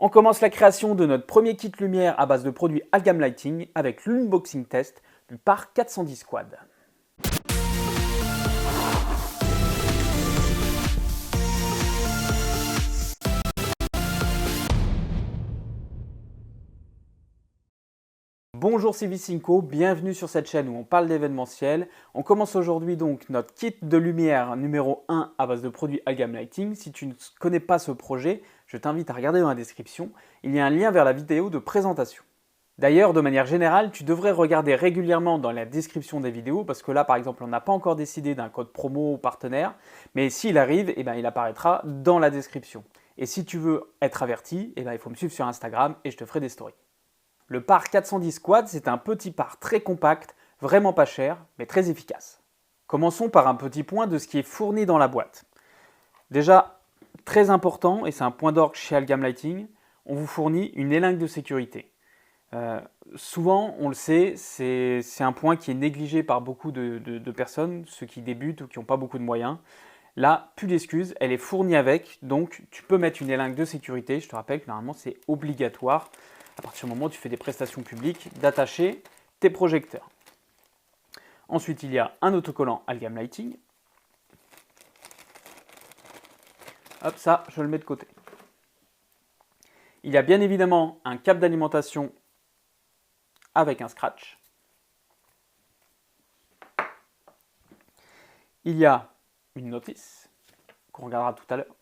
On commence la création de notre premier kit lumière à base de produits Algam Lighting avec l'unboxing test du Par 410 Quad. Bonjour, c'est Vicinco, bienvenue sur cette chaîne où on parle d'événementiel. On commence aujourd'hui donc notre kit de lumière numéro 1 à base de produits Algam Lighting. Si tu ne connais pas ce projet, je t'invite à regarder dans la description. Il y a un lien vers la vidéo de présentation. D'ailleurs, de manière générale, tu devrais regarder régulièrement dans la description des vidéos parce que là, par exemple, on n'a pas encore décidé d'un code promo ou partenaire, mais s'il arrive, il apparaîtra dans la description. Et si tu veux être averti, il faut me suivre sur Instagram et je te ferai des stories. Le Par 410 Quad, c'est un petit par très compact, vraiment pas cher, mais très efficace. Commençons par un petit point de ce qui est fourni dans la boîte. Déjà, très important, et c'est un point d'orgue chez Algam Lighting, on vous fournit une élingue de sécurité. Souvent, on le sait, c'est un point qui est négligé par beaucoup de personnes, ceux qui débutent ou qui n'ont pas beaucoup de moyens. Là, plus d'excuses, elle est fournie avec, donc tu peux mettre une élingue de sécurité. Je te rappelle que normalement, c'est obligatoire, à partir du moment où tu fais des prestations publiques, d'attacher tes projecteurs. Ensuite, il y a un autocollant Algam Lighting. Hop, ça, je le mets de côté. Il y a bien évidemment un câble d'alimentation avec un scratch. Il y a une notice qu'on regardera tout à l'heure.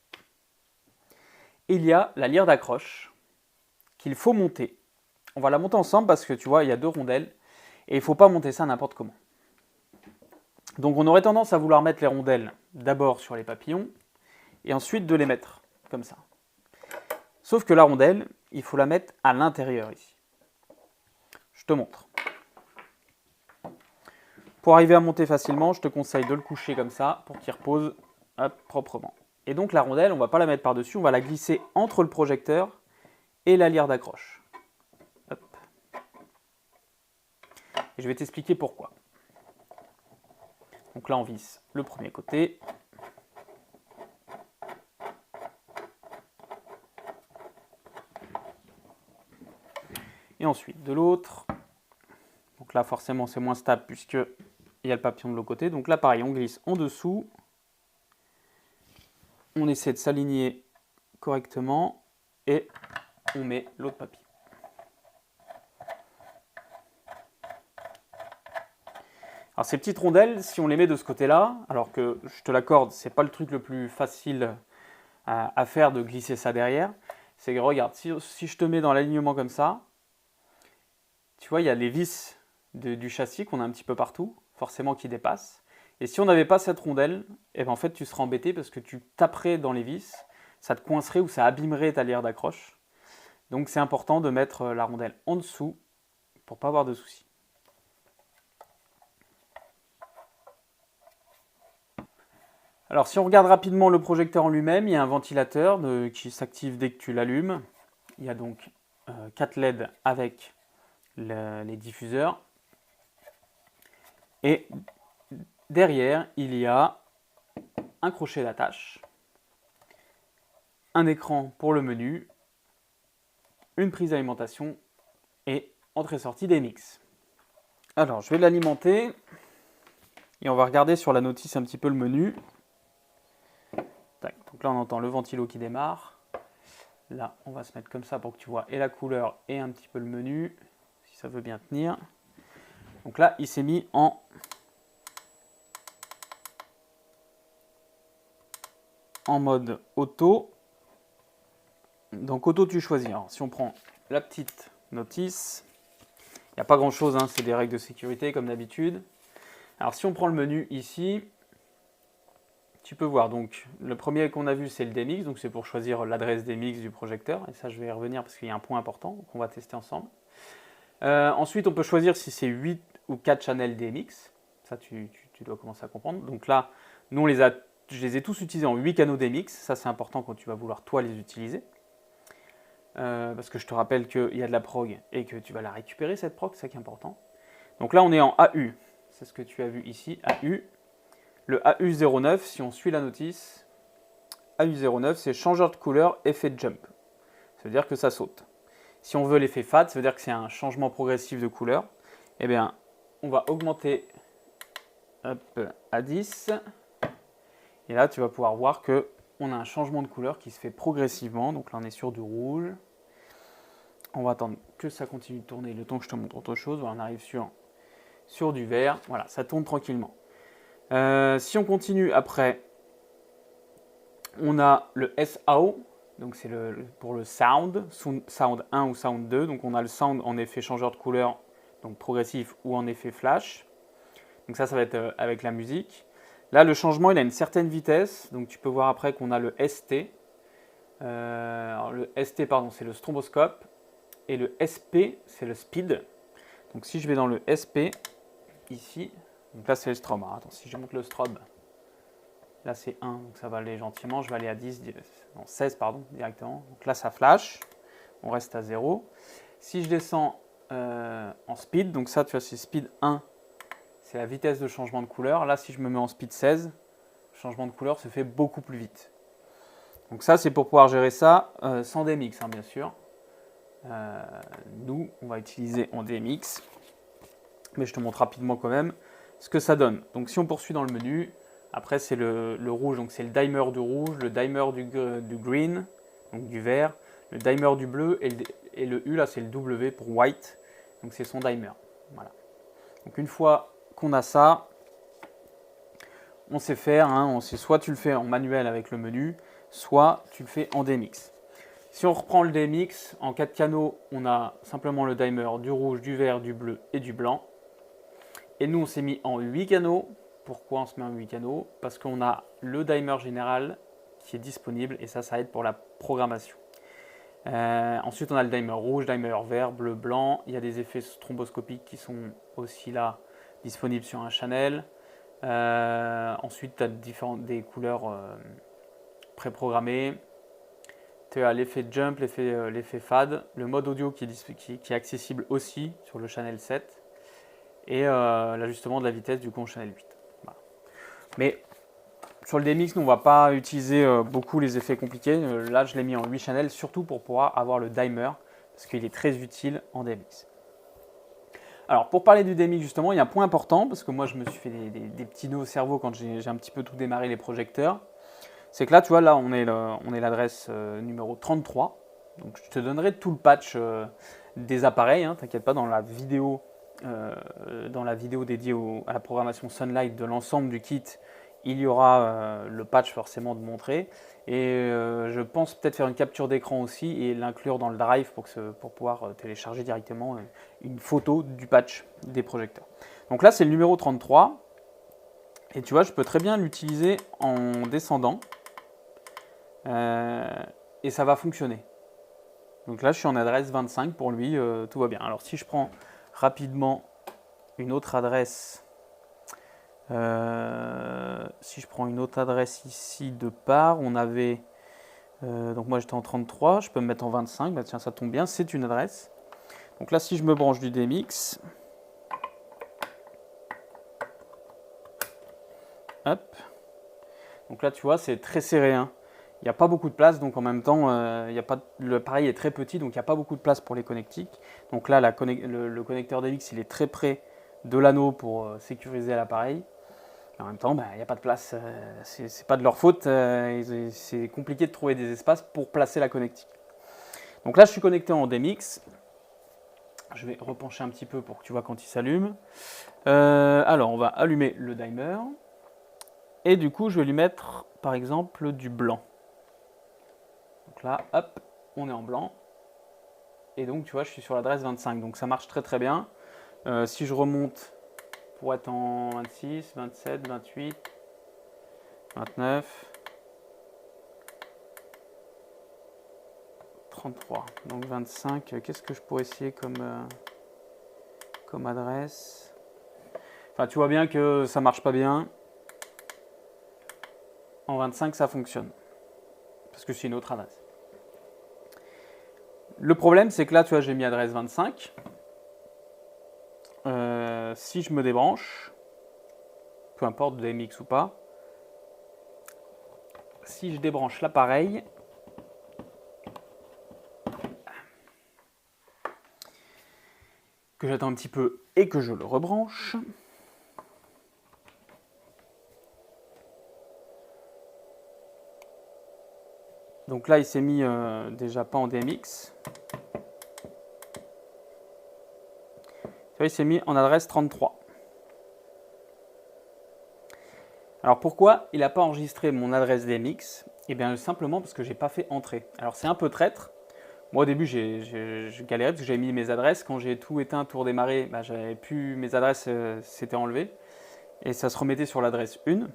Il y a la lyre d'accroche qu'il faut monter. On va la monter ensemble parce que tu vois, il y a deux rondelles et il ne faut pas monter ça n'importe comment. Donc on aurait tendance à vouloir mettre les rondelles d'abord sur les papillons et ensuite de les mettre comme ça. Sauf que la rondelle, il faut la mettre à l'intérieur ici. Je te montre. Pour arriver à monter facilement, je te conseille de le coucher comme ça pour qu'il repose proprement. Et donc la rondelle, on ne va pas la mettre par-dessus, on va la glisser entre le projecteur et la lyre d'accroche. Et je vais t'expliquer pourquoi. Donc là, on visse le premier côté. Et ensuite de l'autre. Donc là, forcément, c'est moins stable puisqu'il y a le papillon de l'autre côté. Donc là, pareil, on glisse en dessous. On essaie de s'aligner correctement et on met l'autre papillon. Alors ces petites rondelles, si on les met de ce côté-là, alors que je te l'accorde, c'est pas le truc le plus facile à faire de glisser ça derrière, c'est que regarde, si je te mets dans l'alignement comme ça, tu vois, il y a les vis du châssis qu'on a un petit peu partout, forcément qui dépassent. Et si on n'avait pas cette rondelle, en fait tu serais embêté parce que tu taperais dans les vis, ça te coincerait ou ça abîmerait ta lyre d'accroche. Donc c'est important de mettre la rondelle en dessous pour ne pas avoir de soucis. Alors si on regarde rapidement le projecteur en lui-même, il y a un ventilateur qui s'active dès que tu l'allumes. Il y a donc 4 LED avec les diffuseurs. Et derrière, il y a un crochet d'attache, un écran pour le menu, une prise d'alimentation et entrée-sortie DMX. Alors, je vais l'alimenter et on va regarder sur la notice un petit peu le menu. Donc là, on entend le ventilo qui démarre. Là, on va se mettre comme ça pour que tu vois et la couleur et un petit peu le menu, si ça veut bien tenir. Donc là, il s'est mis en mode auto. Donc auto, tu choisis. Alors, si on prend la petite notice, il n'y a pas grand chose, hein, c'est des règles de sécurité comme d'habitude. Alors si on prend le menu ici, tu peux voir, donc le premier qu'on a vu c'est le DMX, donc c'est pour choisir l'adresse DMX du projecteur, et ça je vais y revenir parce qu'il y a un point important qu'on va tester ensemble. Ensuite on peut choisir si c'est 8 ou 4 channels DMX, ça tu dois commencer à comprendre. Donc là, nous je les ai tous utilisés en 8 canaux DMX, ça c'est important quand tu vas vouloir toi les utiliser. Parce que je te rappelle qu'il y a de la prog et que tu vas la récupérer cette prog, c'est ça qui est important. Donc là on est en AU, c'est ce que tu as vu ici, AU. Le AU09, si on suit la notice, AU09 c'est changeur de couleur, effet jump. ça veut dire que ça saute. Si on veut l'effet fade, ça veut dire que c'est un changement progressif de couleur. Eh bien, on va augmenter à 10. Et là, tu vas pouvoir voir qu'on a un changement de couleur qui se fait progressivement. Donc là, on est sur du rouge. On va attendre que ça continue de tourner le temps que je te montre autre chose. Voilà, on arrive sur du vert. Voilà, ça tourne tranquillement. Si on continue après, on a le SAO. Donc c'est pour le sound 1 ou sound 2. Donc on a le sound en effet changeur de couleur, donc progressif ou en effet flash. Donc ça va être avec la musique. Là, le changement, il a une certaine vitesse. Donc tu peux voir après qu'on a le ST. Alors le ST, pardon, c'est le stromboscope. Et le SP, c'est le speed. Donc si je vais dans le SP, ici, donc là c'est le strobe. Alors, attends, si je monte le strobe, là c'est 1, donc ça va aller gentiment. Je vais aller à 10, non 16 pardon, directement. Donc là ça flash, on reste à 0. Si je descends en speed, donc ça tu vois c'est speed 1, c'est la vitesse de changement de couleur. Là si je me mets en speed 16, le changement de couleur se fait beaucoup plus vite. Donc ça c'est pour pouvoir gérer ça sans DMX hein, bien sûr. Nous on va utiliser en DMX, mais je te montre rapidement quand même ce que ça donne. Donc si on poursuit dans le menu, après c'est le rouge, donc c'est le dimer du rouge, le dimer du green, donc du vert, le dimer du bleu et le U là c'est le W pour white, donc c'est son dimer. Voilà. Donc une fois qu'on a ça, on sait faire, hein, soit tu le fais en manuel avec le menu, soit tu le fais en DMX. Si on reprend le DMX, en 4 canaux, on a simplement le dimer du rouge, du vert, du bleu et du blanc. Et nous, on s'est mis en 8 canaux. Pourquoi on se met en 8 canaux? Parce qu'on a le dimer général qui est disponible et ça aide pour la programmation. Ensuite, on a le dimer rouge, dimer vert, bleu, blanc. Il y a des effets stromboscopiques qui sont aussi là disponibles sur un channel. Ensuite, tu as des couleurs préprogrammées. Tu as l'effet jump, l'effet fade, le mode audio qui est accessible aussi sur le channel 7 et l'ajustement de la vitesse du coup en channel 8. Voilà. Mais sur le DMX, nous, on ne va pas utiliser beaucoup les effets compliqués. Là, je l'ai mis en 8 channels, surtout pour pouvoir avoir le dimer, parce qu'il est très utile en DMX. Alors, pour parler du DMX, justement, il y a un point important, parce que moi, je me suis fait des petits nœuds au cerveau quand j'ai un petit peu tout démarré les projecteurs. C'est que là, tu vois, là, on est l'adresse numéro 33. Donc, je te donnerai tout le patch des appareils. Hein, t'inquiète pas, dans la vidéo dédiée à la programmation Sunlight de l'ensemble du kit, il y aura le patch forcément de montrer. Et je pense peut-être faire une capture d'écran aussi et l'inclure dans le drive pour pouvoir télécharger directement une photo du patch des projecteurs. Donc là, c'est le numéro 33. Et tu vois, je peux très bien l'utiliser en descendant. Et ça va fonctionner. Donc là, je suis en adresse 25 pour lui, tout va bien. Alors si je prends rapidement une autre adresse, ici de part, on avait, donc moi j'étais en 33, je peux me mettre en 25, bah tiens ça tombe bien, c'est une adresse. Donc là si je me branche du DMX, hop, donc là tu vois c'est très serré, hein. Il n'y a pas beaucoup de place, donc en même temps, l'appareil est très petit, donc il n'y a pas beaucoup de place pour les connectiques. Donc là, le connecteur DMX, il est très près de l'anneau pour sécuriser l'appareil. En même temps, il n'y a pas de place, c'est pas de leur faute, c'est compliqué de trouver des espaces pour placer la connectique. Donc là, je suis connecté en DMX. Je vais repencher un petit peu pour que tu vois quand il s'allume. Alors, on va allumer le dimer. Et du coup, je vais lui mettre, par exemple, du blanc. Donc là, hop, on est en blanc. Et donc, tu vois, je suis sur l'adresse 25. Donc, ça marche très, très bien. Si je remonte pour être en 26, 27, 28, 29, 33. Donc, 25. Qu'est-ce que je pourrais essayer comme adresse? Enfin, tu vois bien que ça marche pas bien. En 25, ça fonctionne. Parce que c'est une autre adresse. Le problème, c'est que là, tu vois, j'ai mis adresse 25. Si je me débranche, peu importe DMX ou pas, si je débranche l'appareil, que j'attends un petit peu et que je le rebranche. Donc là, il s'est mis déjà pas en DMX. Il s'est mis en adresse 33. Alors pourquoi il n'a pas enregistré mon adresse DMX? Eh bien simplement parce que je n'ai pas fait entrer. Alors c'est un peu traître. Moi au début j'ai galéré parce que j'avais mis mes adresses. Quand j'ai tout éteint pour démarrer, bah, j'avais plus mes adresses s'étaient enlevées. Et ça se remettait sur l'adresse 1.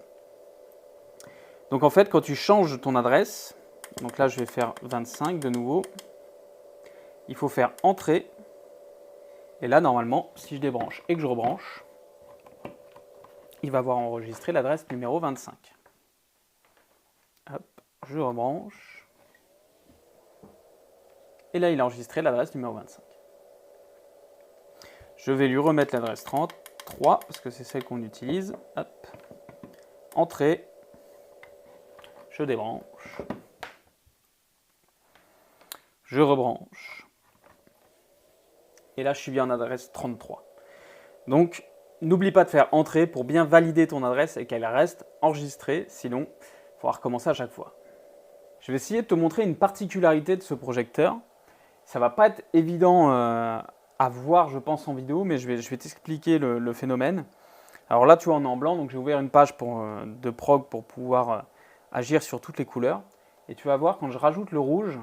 Donc en fait quand tu changes ton adresse, donc là je vais faire 25 de nouveau. Il faut faire entrer. Et là normalement si je débranche et que je rebranche, il va avoir enregistré l'adresse numéro 25. Hop, je rebranche. Et là, il a enregistré l'adresse numéro 25. Je vais lui remettre l'adresse 33, parce que c'est celle qu'on utilise. Hop, entrée. Je débranche. Je rebranche. Et là, je suis bien en adresse 33. Donc, n'oublie pas de faire entrer pour bien valider ton adresse et qu'elle reste enregistrée. Sinon, il faudra recommencer à chaque fois. Je vais essayer de te montrer une particularité de ce projecteur. Ça va pas être évident à voir, je pense, en vidéo, mais je vais t'expliquer le phénomène. Alors là, tu vois, on est en blanc, donc j'ai ouvert une page de prog pour pouvoir agir sur toutes les couleurs. Et tu vas voir, quand je rajoute le rouge,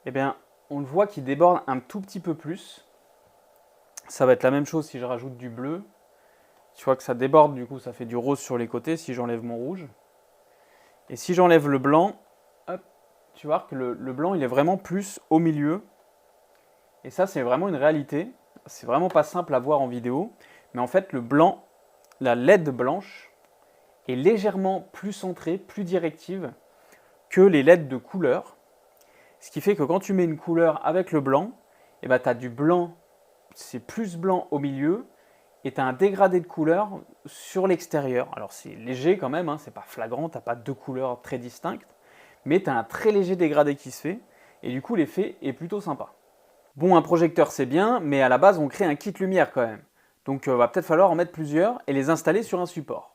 eh bien, on le voit qu'il déborde un tout petit peu plus. Ça va être la même chose si je rajoute du bleu. Tu vois que ça déborde, du coup, ça fait du rose sur les côtés si j'enlève mon rouge. Et si j'enlève le blanc, hop, tu vois que le blanc, il est vraiment plus au milieu. Et ça, c'est vraiment une réalité. C'est vraiment pas simple à voir en vidéo. Mais en fait, le blanc, la LED blanche, est légèrement plus centrée, plus directive que les LED de couleur. Ce qui fait que quand tu mets une couleur avec le blanc, eh ben, tu as du blanc, c'est plus blanc au milieu, et tu as un dégradé de couleur sur l'extérieur. Alors c'est léger quand même, hein, c'est pas flagrant, tu n'as pas deux couleurs très distinctes, mais tu as un très léger dégradé qui se fait, et du coup l'effet est plutôt sympa. Bon, un projecteur c'est bien, mais à la base on crée un kit lumière quand même. Donc va peut-être falloir en mettre plusieurs et les installer sur un support.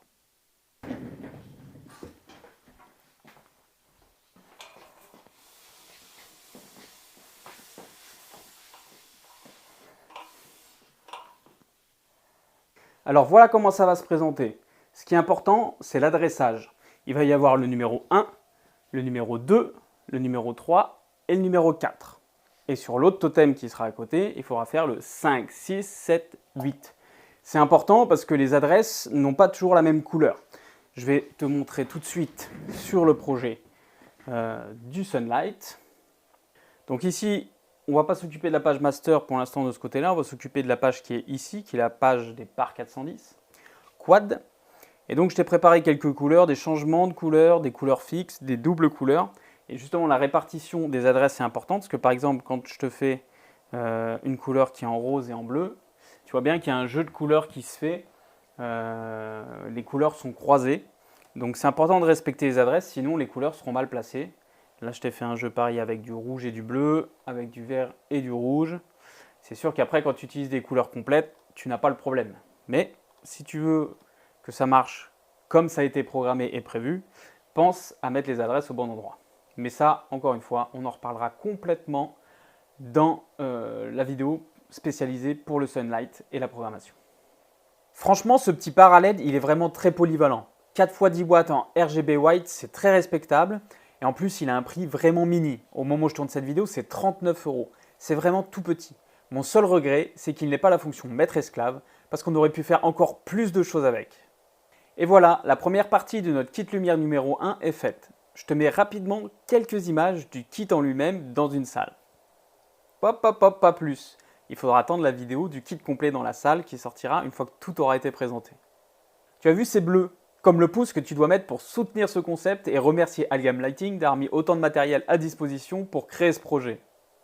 Alors voilà comment ça va se présenter. Ce qui est important, c'est l'adressage. Il va y avoir le numéro 1, le numéro 2, le numéro 3 et le numéro 4. Et sur l'autre totem qui sera à côté, il faudra faire le 5, 6, 7, 8. C'est important parce que les adresses n'ont pas toujours la même couleur. Je vais te montrer tout de suite sur le projet du Sunlight. Donc ici, on ne va pas s'occuper de la page master pour l'instant de ce côté-là. On va s'occuper de la page qui est ici, qui est la page des par 410 quad. Et donc je t'ai préparé quelques couleurs, des changements de couleurs, des couleurs fixes, des doubles couleurs. Et justement la répartition des adresses est importante parce que par exemple quand je te fais une couleur qui est en rose et en bleu, tu vois bien qu'il y a un jeu de couleurs qui se fait. Les couleurs sont croisées. Donc c'est important de respecter les adresses, sinon les couleurs seront mal placées. Là, je t'ai fait un jeu pareil avec du rouge et du bleu, avec du vert et du rouge. C'est sûr qu'après, quand tu utilises des couleurs complètes, tu n'as pas le problème. Mais si tu veux que ça marche comme ça a été programmé et prévu, pense à mettre les adresses au bon endroit. Mais ça, encore une fois, on en reparlera complètement dans la vidéo spécialisée pour le Sunlight et la programmation. Franchement, ce petit parallèle, il est vraiment très polyvalent. 4 x 10 watts en RGB white, c'est très respectable. Et en plus, il a un prix vraiment mini. Au moment où je tourne cette vidéo, c'est 39 €. C'est vraiment tout petit. Mon seul regret, c'est qu'il n'ait pas la fonction maître-esclave, parce qu'on aurait pu faire encore plus de choses avec. Et voilà, la première partie de notre kit lumière numéro 1 est faite. Je te mets rapidement quelques images du kit en lui-même dans une salle. Pas plus. Il faudra attendre la vidéo du kit complet dans la salle qui sortira une fois que tout aura été présenté. Tu as vu ces bleus? Comme le pouce que tu dois mettre pour soutenir ce concept et remercier Algam Lighting d'avoir mis autant de matériel à disposition pour créer ce projet.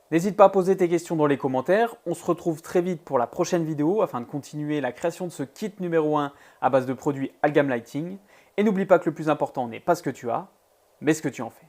N'hésite pas à poser tes questions dans les commentaires, on se retrouve très vite pour la prochaine vidéo afin de continuer la création de ce kit numéro 1 à base de produits Algam Lighting. Et n'oublie pas que le plus important n'est pas ce que tu as, mais ce que tu en fais.